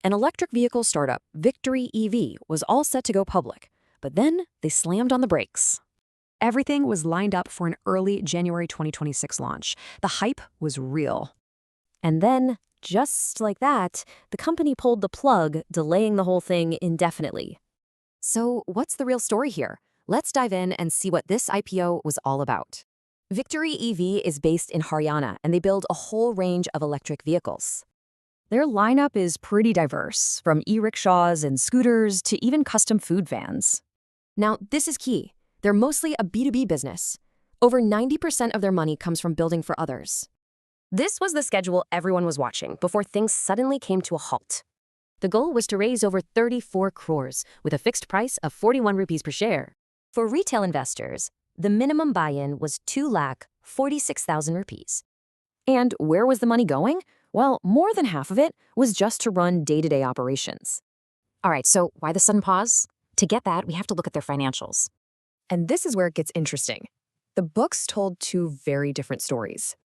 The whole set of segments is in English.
An electric vehicle startup, Victory EV, was all set to go public, but then they slammed on the brakes. Everything was lined up for an early January 2026 launch. The hype was real. And then, just like that, the company pulled the plug, delaying the whole thing indefinitely. So, what's the real story here? Let's dive in and see what this IPO was all about. Victory EV is based in Haryana, and they build a whole range of electric vehicles. Their lineup is pretty diverse, from e-rickshaws and scooters to even custom food vans. Now, this is key. They're mostly a B2B business. Over 90% of their money comes from building for others. This was the schedule everyone was watching before things suddenly came to a halt. The goal was to raise over 34 crores with a fixed price of 41 rupees per share. For retail investors, the minimum buy-in was 2,46,000 rupees. And where was the money going? Well, more than half of it was just to run day-to-day operations. All right, so why the sudden pause? To get that, we have to look at their financials. And this is where it gets interesting. The books told two very different stories.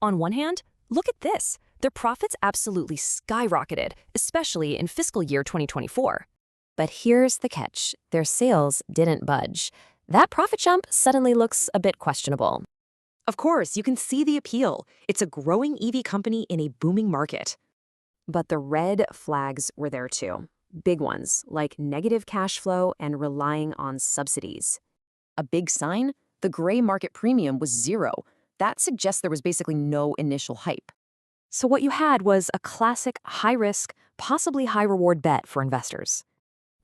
On one hand, look at this. Their profits absolutely skyrocketed, especially in fiscal year 2024. But here's the catch. Their sales didn't budge. That profit jump suddenly looks a bit questionable. Of course, you can see the appeal. It's a growing EV company in a booming market. But the red flags were there too. Big ones, like negative cash flow and relying on subsidies. A big sign? The gray market premium was zero. That suggests there was basically no initial hype. So what you had was a classic high-risk, possibly high-reward bet for investors.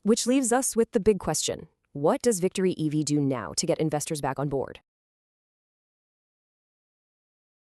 Which leaves us with the big question. What does Victory EV do now to get investors back on board?